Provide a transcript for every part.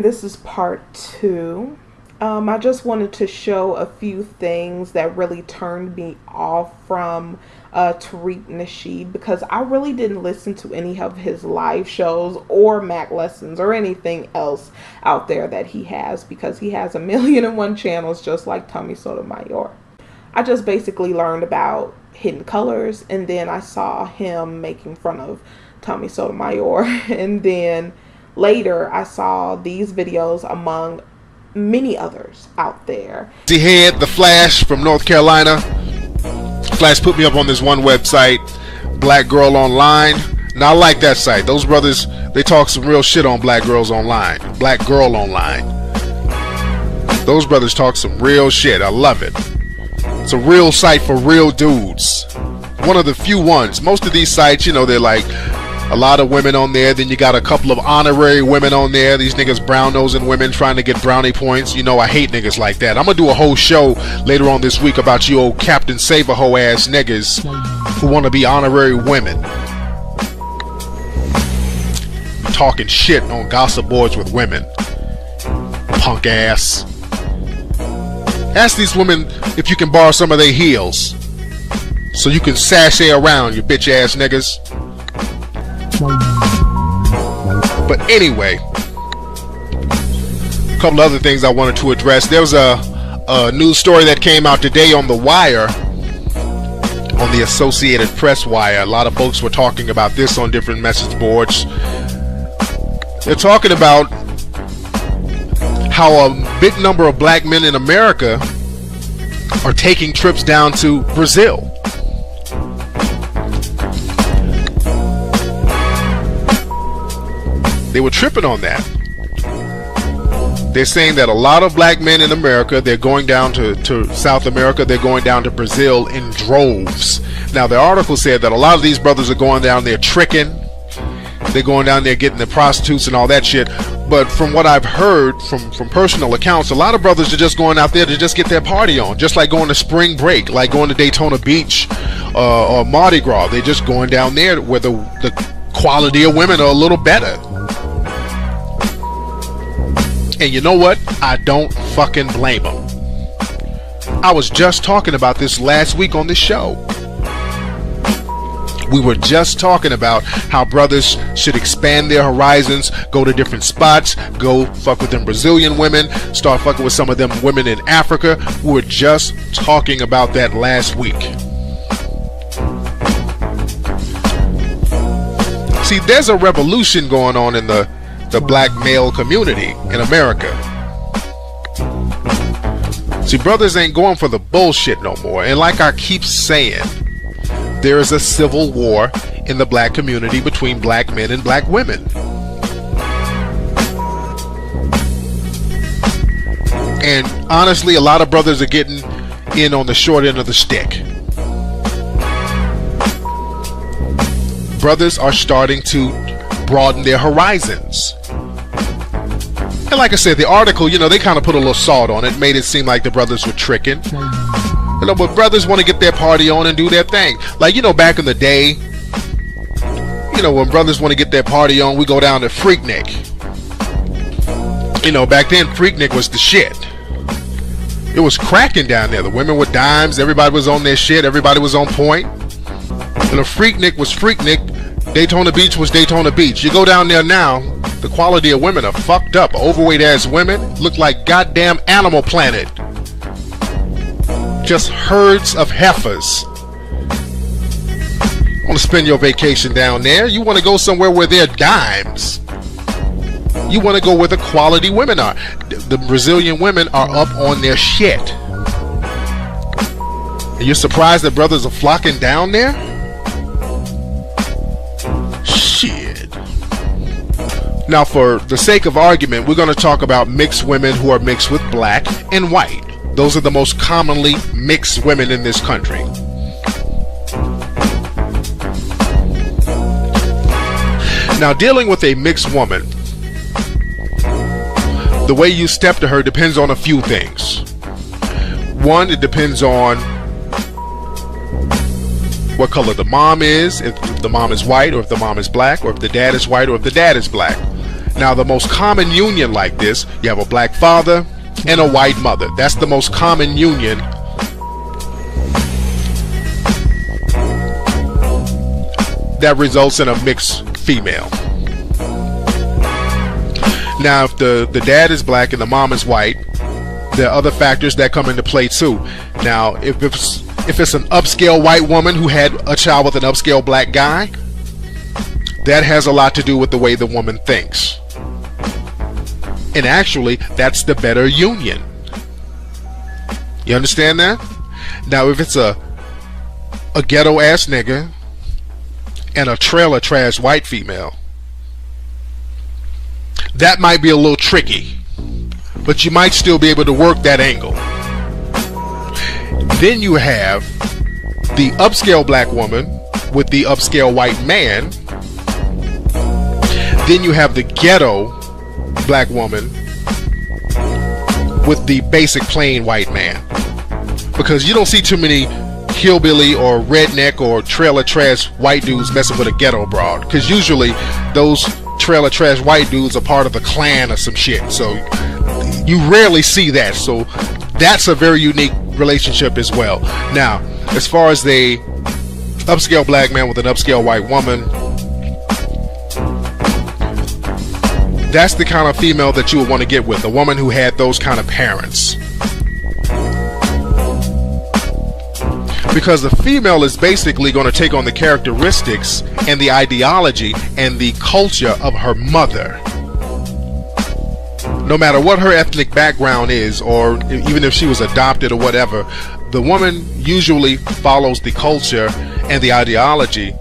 and this is part 2. I just wanted to show a few things that really turned me off from Tariq Nasheed, because I really didn't listen to any of his live shows or Mac lessons or anything else out there that he has, because he has 1,000,001 channels just like Tommy Sotomayor. I just basically learned about hidden colors, and then I saw him making fun of Tommy Sotomayor, and then later I saw these videos among many others out there. He had the Flash from North Carolina. Flash put me up on this one website, Black Girl Online. Now I like that site. Those brothers, they talk some real shit on Black Girls Online. Black Girl Online. Those brothers talk some real shit. I love it. It's a real site for real dudes. One of the few ones. Most of these sites, you know, they're like a lot of women on there. Then you got a couple of honorary women on there. These niggas brown-nosing women trying to get brownie points. You know, I hate niggas like that. I'm gonna do a whole show later on this week about you old Captain Save-A-Ho ass niggas who want to be honorary women. Talking shit on gossip boards with women. Punk ass. Ask these women if you can borrow some of their heels so you can sashay around, you bitch ass niggas. But anyway, a couple other things I wanted to address. There was a news story that came out today on The Wire, on the Associated Press Wire. A lot of folks were talking about this on different message boards. They're talking about how a big number of black men in America are taking trips down to Brazil. They were tripping on that. They're saying that a lot of black men in America, they're going down to South America, they're going down to Brazil in droves. Now, the article said that a lot of these brothers are going down there tricking. They're going down there getting the prostitutes and all that shit. But from what I've heard from personal accounts, a lot of brothers are just going out there to just get their party on. Just like going to spring break, like going to Daytona Beach or Mardi Gras. They're just going down there where the quality of women are a little better. And you know what? I don't fucking blame them. I was just talking about this last week on this show. We were just talking about how brothers should expand their horizons, go to different spots, go fuck with them Brazilian women, start fucking with some of them women in Africa. We were just talking about that last week. See, there's a revolution going on in the black male community in America. See, brothers ain't going for the bullshit no more. And like I keep saying, there is a civil war in the black community between black men and black women. And honestly, a lot of brothers are getting in on the short end of the stick. Brothers are starting to broaden their horizons. And like I said, the article, you know, they kind of put a little salt on it, made it seem like the brothers were tricking. You know, but brothers want to get their party on and do their thing. Like, you know, back in the day, you know, when brothers want to get their party on, we go down to Freaknik. You know, back then, Freaknik was the shit. It was cracking down there. The women were dimes. Everybody was on their shit. Everybody was on point. And the Freaknik was Freaknik. Daytona Beach was Daytona Beach. You go down there now, the quality of women are fucked up. Overweight ass women look like goddamn Animal Planet. Just herds of heifers. You want to spend your vacation down there? You want to go somewhere where they're dimes. You want to go where the quality women are. The Brazilian women are up on their shit. And you're surprised that brothers are flocking down there? Shit. Now, for the sake of argument, we're going to talk about mixed women who are mixed with black and white. Those are the most commonly mixed women in this country. Now, dealing with a mixed woman, the way you step to her depends on a few things. One, it depends on what color the mom is, if the mom is white or if the mom is black, or if the dad is white or if the dad is black. Now, the most common union like this, you have a black father and a white mother. That's the most common union. That results in a mixed female. Now, if the dad is black and the mom is white, there are other factors that come into play too. Now, if it's an upscale white woman who had a child with an upscale black guy, that has a lot to do with the way the woman thinks. And actually, that's the better union. You understand that? Now, if it's a ghetto ass nigga and a trailer trash white female, that might be a little tricky, but you might still be able to work that angle. Then you have the upscale black woman with the upscale white man. Then you have the ghetto black woman with the basic plain white man, because you don't see too many hillbilly or redneck or trailer trash white dudes messing with a ghetto broad, because usually those trailer trash white dudes are part of a clan or some shit, so you rarely see that. So that's a very unique relationship as well. Now, as far as the upscale black man with an upscale white woman, that's the kind of female that you would want to get with, a woman who had those kind of parents. Because the female is basically going to take on the characteristics and the ideology and the culture of her mother. No matter what her ethnic background is, or even if she was adopted or whatever, the woman usually follows the culture and the ideology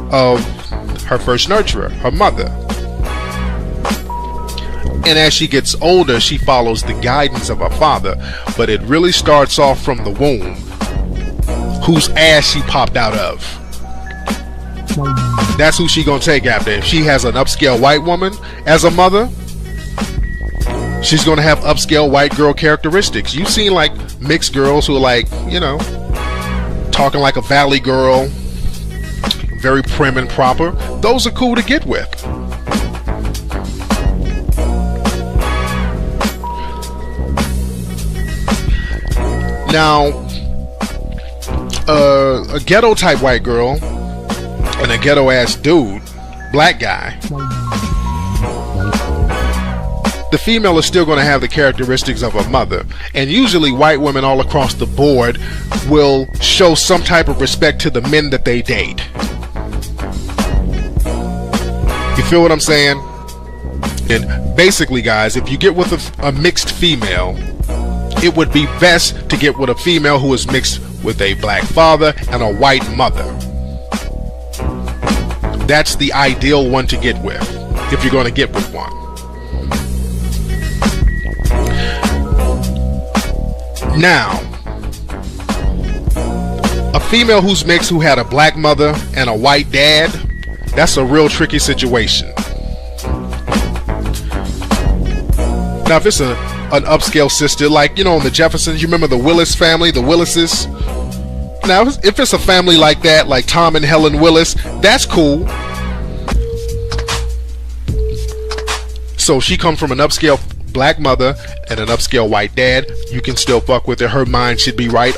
of her first nurturer, her mother. And as she gets older, she follows the guidance of her father. But it really starts off from the womb, whose ass she popped out of. That's who she gonna take after. If she has an upscale white woman as a mother, she's gonna have upscale white girl characteristics. You've seen like mixed girls who are like, you know, talking like a valley girl, very prim and proper. Those are cool to get with. Now, a ghetto type white girl and a ghetto ass dude, black guy, the female is still going to have the characteristics of a mother. And usually white women all across the board will show some type of respect to the men that they date. You feel what I'm saying? And basically, guys, if you get with a mixed female, it would be best to get with a female who is mixed with a black father and a white mother. That's the ideal one to get with, if you're going to get with one. Now, a female who's mixed who had a black mother and a white dad, that's a real tricky situation. Now, if it's an upscale sister, like, you know, in the Jeffersons, you remember the Willis family, the Willises? Now, if it's a family like that, like Tom and Helen Willis, that's cool. So she comes from an upscale black mother and an upscale white dad. You can still fuck with her. Her mind should be right.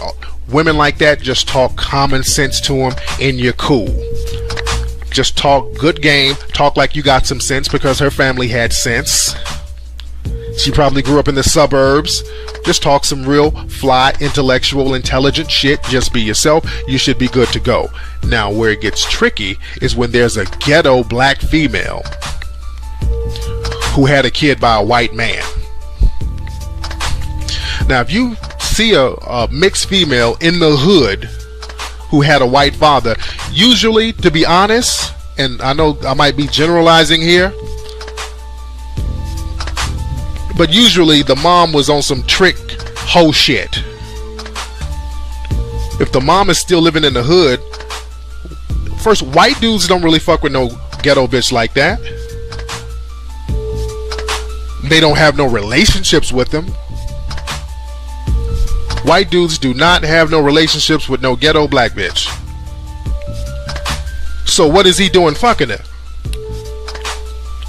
Women like that, just talk common sense to them and you're cool. Just talk good game. Talk like you got some sense, because her family had sense. She probably grew up in the suburbs. Just talk some real fly, intellectual, intelligent shit. Just be yourself. You should be good to go. Now, where it gets tricky is when there's a ghetto black female who had a kid by a white man. Now, if you see a mixed female in the hood who had a white father, usually, to be honest, and I know I might be generalizing here, but usually the mom was on some trick hoe shit. If the mom is still living in the hood, first, white dudes don't really fuck with no ghetto bitch like that. They don't have no relationships with them. White dudes do not have no relationships with no ghetto black bitch. So what is he doing fucking her?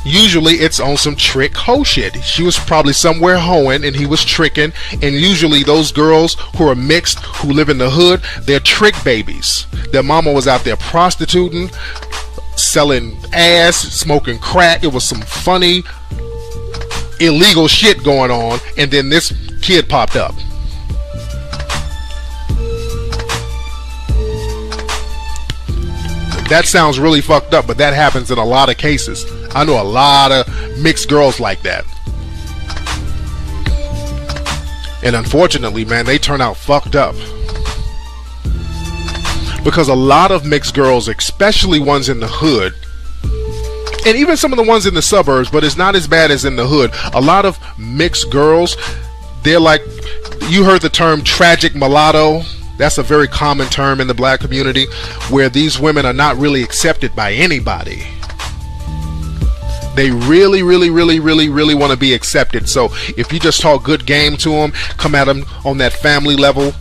usually it's on some trick hoe shit. She was probably somewhere hoeing and he was tricking, and usually those girls who are mixed, who live in the hood, they're trick babies. Their mama was out there prostituting, selling ass, smoking crack. It was some funny, illegal shit going on, and then this kid popped up. That sounds really fucked up, but that happens in a lot of cases. I know a lot of mixed girls like that. And unfortunately, man, they turn out fucked up. Because a lot of mixed girls, especially ones in the hood, and even some of the ones in the suburbs, but it's not as bad as in the hood. A lot of mixed girls, they're like, you heard the term tragic mulatto. That's a very common term in the black community, where these women are not really accepted by anybody. They really want to be accepted. So if you just talk good game to them, come at them on that family level,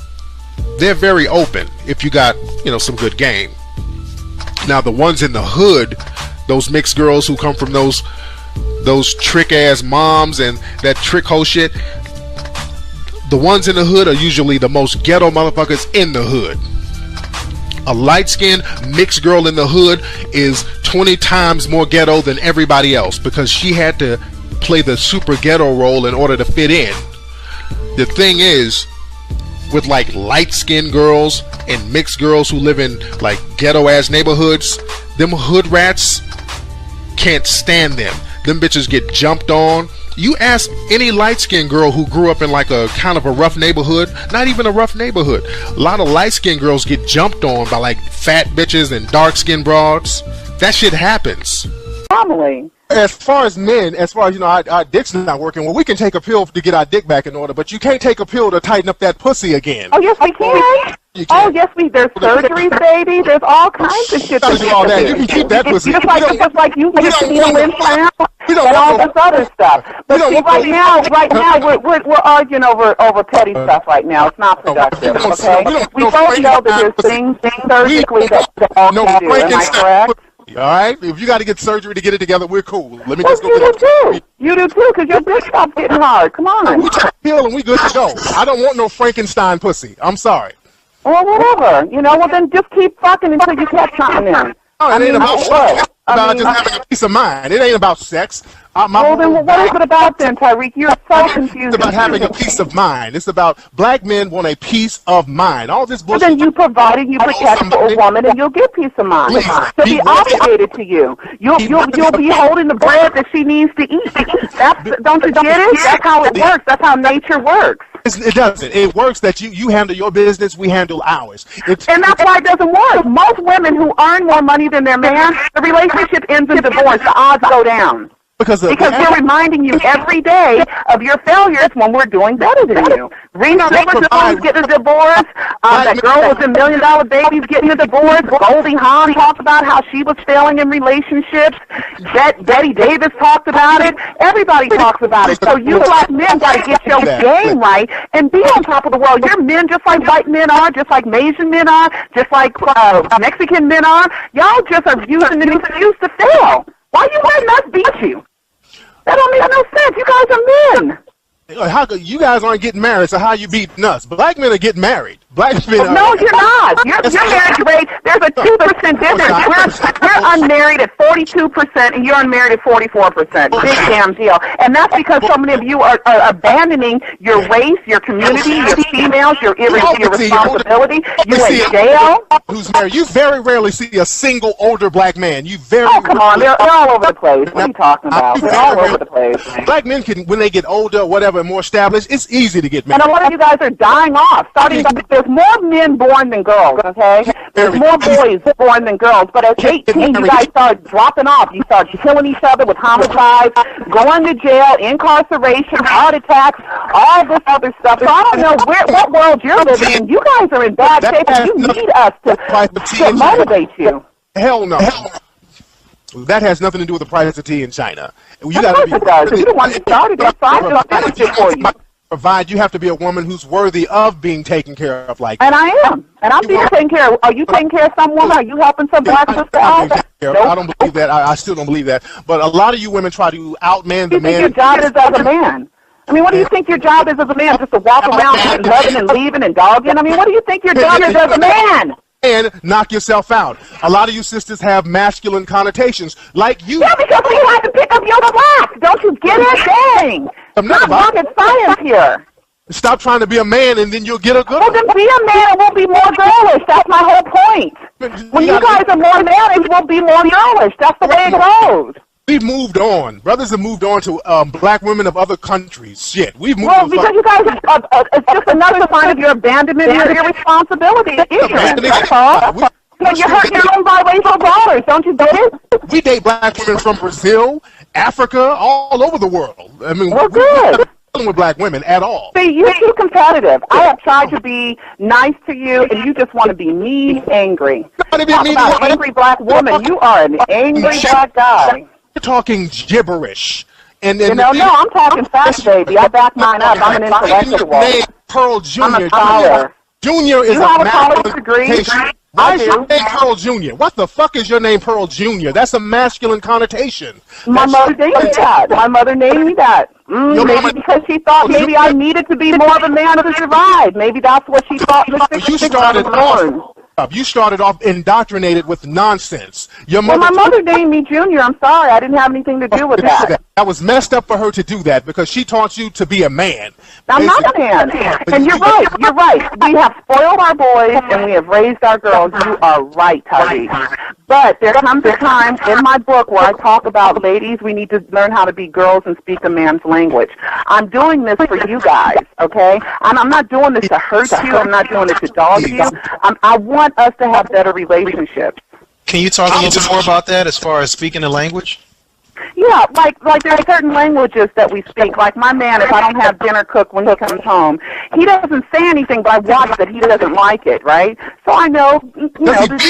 they're very open if you got, you know, some good game. Now the ones in the hood, those mixed girls who come from those trick ass moms and that trick hoe shit, the ones in the hood are usually the most ghetto motherfuckers in the hood. A light-skinned mixed girl in the hood is 20 times more ghetto than everybody else because she had to play the super ghetto role in order to fit in. The thing is, with like light-skinned girls and mixed girls who live in like ghetto-ass neighborhoods, them hood rats can't stand them. Them bitches get jumped on. You ask any light-skinned girl who grew up in like a kind of a rough neighborhood, not even a rough neighborhood, a lot of light-skinned girls get jumped on by like fat bitches and dark-skinned broads. That shit happens. Family. As far as men, as far as, you know, our dick's not working, well, we can take a pill to get our dick back in order, but you can't take a pill to tighten up that pussy again. Oh, yes, we can. Oh, yes, there's surgeries, baby. There's all kinds of shit to do all that. You can keep that pussy. Just like you get needle implant and all this other stuff. But see, right now, we're arguing over petty stuff right now. It's not productive, okay? We both know that there's things surgically that all can do. Am I correct? All right? If you got to get surgery to get it together, we're cool. Let me just go get it. You do too, because your dick stops getting hard. Come on. We take a pill and we good to go. I don't want no Frankenstein pussy. I'm sorry. Well, whatever. You know, well, then just keep fucking until you catch something in. No, it ain't about fucking. It's about just having a peace of mind. It ain't about sex. Well, then what is it about then, Tariq? You're so confused. It's about having a peace of mind. It's about black men want a peace of mind. All this bullshit. Well, then you provide and you protect for a woman, and you'll get peace of mind. She'll be obligated to you. You'll be holding the bread that she needs to eat. Don't you get it? That's how it works. That's how nature works. It doesn't. It works that you handle your business, we handle ours. And that's why it doesn't work. Most women who earn more money than their man, the relationship ends in divorce. The odds go down. Because we're reminding you every day of your failures when we're doing better than you. Rena Rivers getting a divorce. That girl was in $1 Million Babies getting a divorce. Goldie Hawn talked about how she was failing in relationships. Betty Davis talked about it. Everybody talks about it. So you black men got to get your game right and be on top of the world. You're men just like white men are, just like Asian men are, just like Mexican men are. Y'all just are using an excuse to fail. Why you letting us beat you? That don't make no sense. You guys are men. How you guys aren't getting married, so how you beating us? Black men are getting married. Black men are... No, you're not. Your marriage rate, there's a 2% difference. We're unmarried at 42%, and you're unmarried at 44%. Big damn deal. And that's because so many of you are abandoning your race, your community, your females, your responsibility. You in jail. Who's married? You very rarely see a single older black man. Oh, come on. They're all over the place. What are you talking about? They're all over the place. Black men can, when they get older, whatever, more established, it's easy to get married. And a lot of you guys are dying off. There's more men born than girls, okay? There's more boys born than girls. But at 18, you guys start dropping off. You start killing each other with homicides, going to jail, incarceration, heart attacks, all this other stuff. So I don't know what world you're living in. You guys are in bad shape, and you need us to motivate you. Hell no. That has nothing to do with the price of tea in China. Of course it does. If you don't want to start it, that's fine. I'll finish it for you. You have to be a woman who's worthy of being taken care of like that. And I am. And I'm being taken care of. Are you taking care of some woman? Are you helping some black sister out? Nope. I don't believe that. I still don't believe that. But a lot of you women try to outman the What do you man. think your job is as a man? I mean, what do you think your job is as a man? Just to walk around and loving and leaving and dogging? I mean, what do you think your job is as a man? And knock yourself out. A lot of you sisters have masculine connotations, like you. Yeah, because we have to pick up your slack. Don't you get it? Dang. I'm Not not rocket science here. Stop trying to be a man, and then you'll get a good Well, one. then be a man and we'll be more girlish. That's my whole point. When you guys are more mannish, we'll be more girlish. That's the way it goes. We've moved on. Brothers have moved on to black women of other countries. Shit, we've moved Well, on. because you guys, it's just another sign of your abandonment and your irresponsibility and ignorance. That's all. When you're hurting your own biracial daughters, don't you get it? We date black women from Brazil, Africa, all over the world. I mean, Well, we're not good. dealing with black women at all. See, you're too competitive. I have tried to be nice to you, and you just want to be mean, angry. Not even Talk mean, about an angry black woman. You are an angry black guy. You're talking gibberish. And You know, no, I'm talking facts, baby. I back mine up. I'm an intellectual. Name Pearl Jr. I'm a scholar. Junior is You have a masculine college degree? connotation. I Why is your do. name Pearl Jr.? What the fuck is your name Pearl Jr.? That's a masculine connotation. My mother named me that. My mother named me that. Your Maybe mama- because she thought maybe I needed to be more of a man to survive. Maybe that's what she thought. You started off indoctrinated with nonsense. Your Well, mother my mother named me Junior. I'm sorry. I didn't have anything to do with that. That was messed up for her to do that because she taught you to be a man. I'm not a man. And you're right. You're right. We have spoiled our boys and we have raised our girls. You are right, Tariq. But there comes a time in my book where I talk about ladies, we need to learn how to be girls and speak a man's language. I'm doing this for you guys, okay? I'm not doing this to hurt you. I'm not doing it to dog you. I want us to have better relationships. Can you talk a little bit more about that as far as speaking the language? Yeah, like there are certain languages that we speak. Like my man, if I don't have dinner cooked when he comes home, he doesn't say anything, but I watch that he doesn't like it, right? So I know, to do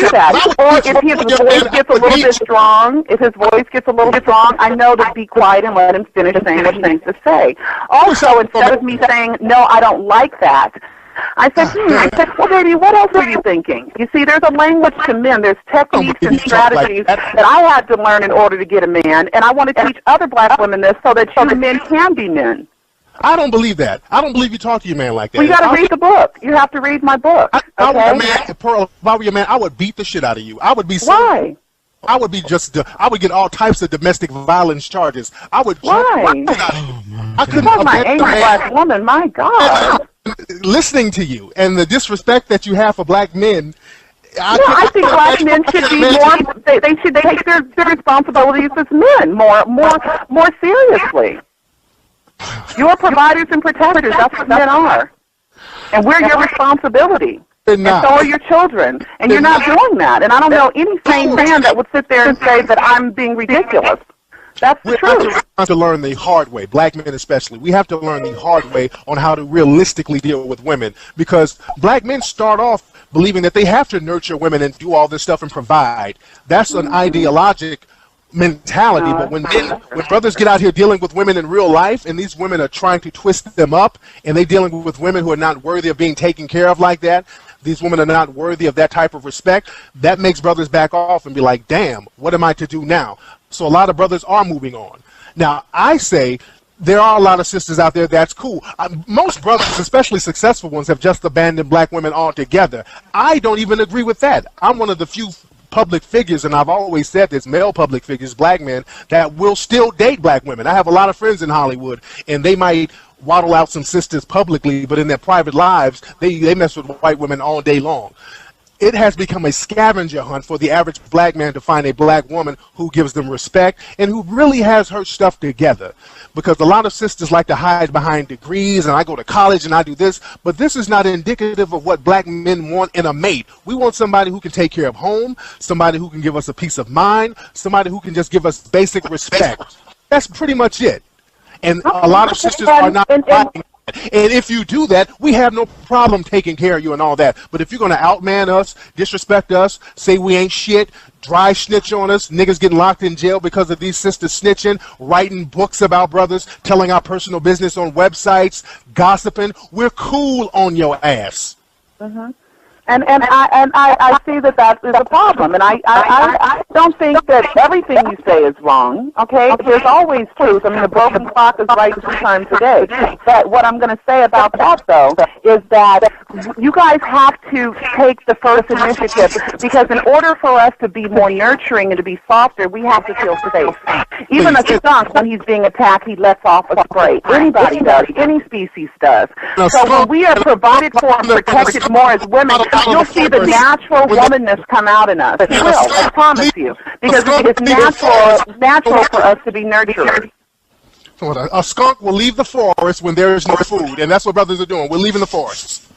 that. Or if his voice gets a little bit strong, I know to be quiet and let him finish saying what he needs to say. Also, instead of me saying, no, I don't like that, I said, well, baby, what else are you thinking? You see, there's a language to men. There's techniques and strategies that I had to learn in order to get a man, and I want to teach other black women this so that you men can be men. I don't believe that. I don't believe you talk to your man like that. Well, you got to read the book. You have to read my book. If I were your man, I would beat the shit out of you. I would be so... Why? I would be I would get all types of domestic violence charges. I would... Why? I couldn't... Because my angry black woman, my God. Listening to you and the disrespect that you have for black men. I think black men should be more. They should take their responsibilities as men more seriously. You're providers and protectors. That's what men are, and we're your responsibility. And so are your children. And you're not doing that. And I don't know any sane man that would sit there and say that I'm being ridiculous. That's the truth. We have to learn the hard way, black men especially. We have to learn the hard way on how to realistically deal with women, because black men start off believing that they have to nurture women and do all this stuff and provide. That's an ideologic mentality. But when brothers get out here dealing with women in real life, and these women are trying to twist them up, and they're dealing with women who are not worthy of being taken care of like that, these women are not worthy of that type of respect, that makes brothers back off and be like, damn, what am I to do now? So a lot of brothers are moving on. Now, I say there are a lot of sisters out there that's cool. Most brothers, especially successful ones, have just abandoned black women altogether. I don't even agree with that. I'm one of the few public figures, and I've always said this, male public figures, black men, that will still date black women. I have a lot of friends in Hollywood, and they might waddle out some sisters publicly, but in their private lives, they mess with white women all day long. It has become a scavenger hunt for the average black man to find a black woman who gives them respect and who really has her stuff together. Because a lot of sisters like to hide behind degrees, and I go to college and I do this, but this is not indicative of what black men want in a mate. We want somebody who can take care of home, somebody who can give us a peace of mind, somebody who can just give us basic respect. That's pretty much it. And a lot of sisters are not finding. And if you do that, we have no problem taking care of you and all that. But if you're going to outman us, disrespect us, say we ain't shit, dry snitch on us, niggas getting locked in jail because of these sisters snitching, writing books about brothers, telling our personal business on websites, gossiping, we're cool on your ass. I see that that is a problem, and I don't think that everything you say is wrong. Okay, there's always truth. I mean, the broken clock is right 3 times a day. But what I'm going to say about that, though, is that you guys have to take the first initiative, because in order for us to be more nurturing and to be softer, we have to feel safe. Even a skunk, when he's being attacked, he lets off a spray. Anybody does. Any species does. So when we are provided for and protected more as women, you'll see the natural womanness come out in us. It will, I promise you, because it's natural for us to be nurtured. A skunk will leave the forest when there is no food, and that's what brothers are doing. We're leaving the forests.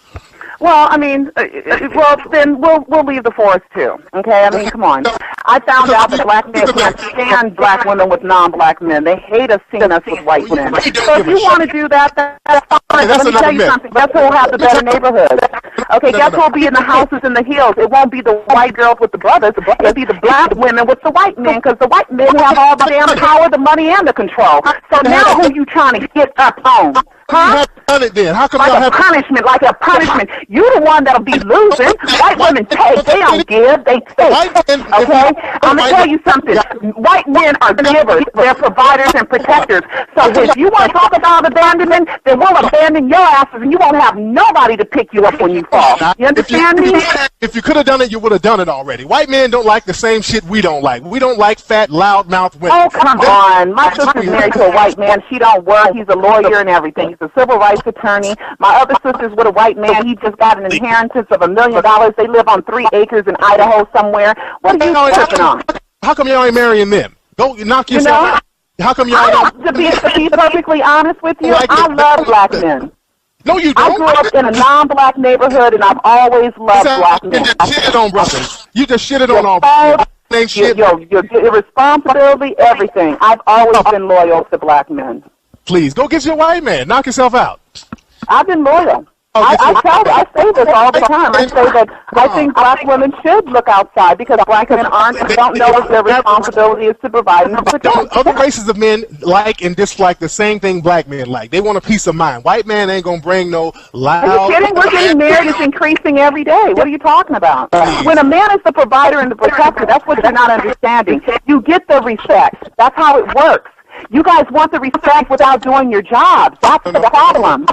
Well, I mean, then we'll leave the forest too. Okay, I mean, come on. I found out that black men can't stand black women with non-black men. They hate us seeing us with white men. So if you want to do that, that's fine. Let me tell you something. Guess who will have the better neighborhoods? Okay, guess who will be in the houses in the hills? It won't be the white girls with the brothers. It'll be the black women with the white men, because the white men have all the damn power, the money, and the control. So now who you trying to get up on? Huh? Done it then. How come like y'all a punishment, like a punishment. You the one that'll be losing. White women take. They don't give. They take. Okay? I'm going to tell you something. White men are givers. They're providers and protectors. So if you want to talk about abandonment, then we'll abandon your asses, and you won't have nobody to pick you up when you fall. You understand me? If you could have done it, you would have done it already. White men don't like the same shit we don't like. We don't like fat, loud-mouthed women. Oh, come on. My sister's married to a white man. She don't work. He's a lawyer and everything. He's a civil rights attorney. My other sister's with a white man. He just got an inheritance of $1 million. They live on 3 acres in Idaho somewhere. What are you tripping on? How come y'all ain't marrying them? Go knock yourself out. How come y'all don't? To be perfectly honest with you, I love black men. No, you don't. I grew up in a non-black neighborhood, and I've always loved black men. You just shitted on brothers. You just shitted on all brothers. Your irresponsibility, everything. I've always been loyal to black men. Please, go get your white man. Knock yourself out. I've been loyal. I say this all the time. I say that I think black women should look outside, because black men don't know what their responsibility is to provide and protect. Other races of men like and dislike the same thing black men like. They want a peace of mind. White man ain't gonna bring no loud. Are you kidding? We're getting married. It's increasing every day. What are you talking about? When a man is the provider and the protector, that's what you're not understanding. You get the respect. That's how it works. You guys want the respect without doing your job. That's the problem.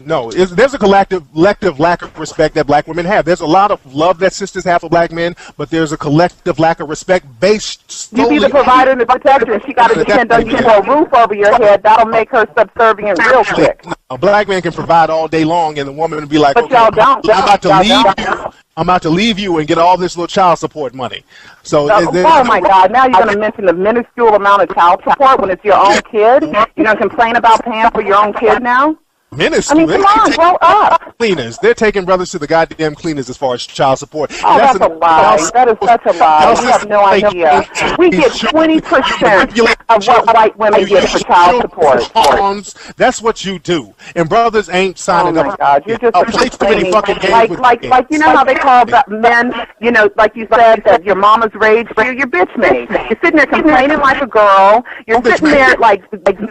No, there's a collective lack of respect that black women have. There's a lot of love that sisters have for black men, but there's a collective lack of respect based solely. You be the provider and the protector, and she got to depend on you for a roof over your head. That'll make her subservient real quick. A black man can provide all day long, and the woman will be like, but okay, y'all don't. I'm about to leave you and get all this little child support money. So, oh my God! Now you're going to mention the minuscule amount of child support when it's your own kid. You're going to complain about paying for your own kid now? Minuscule. I mean, come on, grow up. Cleaners. They're taking brothers to the goddamn cleaners as far as child support. Oh, that's a lie. That is such a lie. You have no idea. We get 20% of what white women get for child support. That's what you do. And brothers ain't signing up. Oh, my God. You're just complaining. Like, you know how they call men, you know, like you said, that your mama's rage, you're bitch made. You're sitting there complaining like a girl. You're sitting there like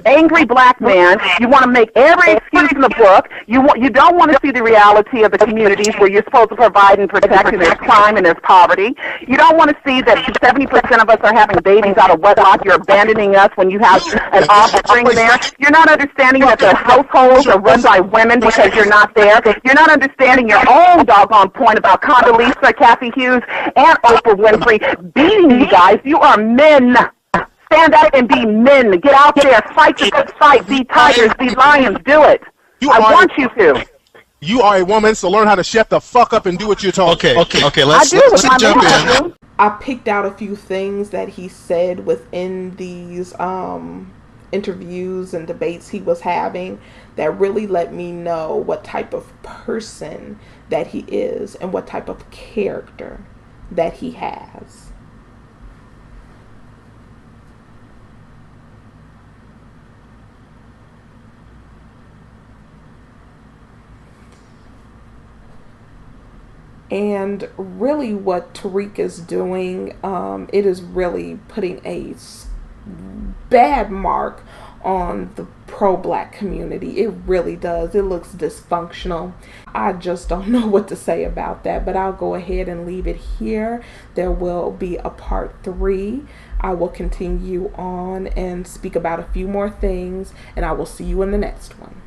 angry black man. You want to make every excuse in the book. You don't want to see the reality of the communities where you're supposed to provide and protect, and there's crime and there's poverty. You don't want to see that 70% of us are having babies out of wedlock. You're abandoning us when you have an offspring there. You're not understanding that the households are run by women because you're not there. You're not understanding your own doggone point about Condoleezza, Kathy Hughes, and Oprah Winfrey beating you guys. You are men. Stand up and be men. Get out there. Fight the good fight. Be tigers. Be lions. Do it. I want you to. You are a woman, so learn how to shut the fuck up and do what you're told. Okay. Let's jump in. I picked out a few things that he said within these interviews and debates he was having that really let me know what type of person that he is and what type of character that he has. And really what Tariq is doing, it is really putting a bad mark on the pro-black community. It really does. It looks dysfunctional. I just don't know what to say about that, but I'll go ahead and leave it here. There will be a part 3. I will continue on and speak about a few more things, and I will see you in the next one.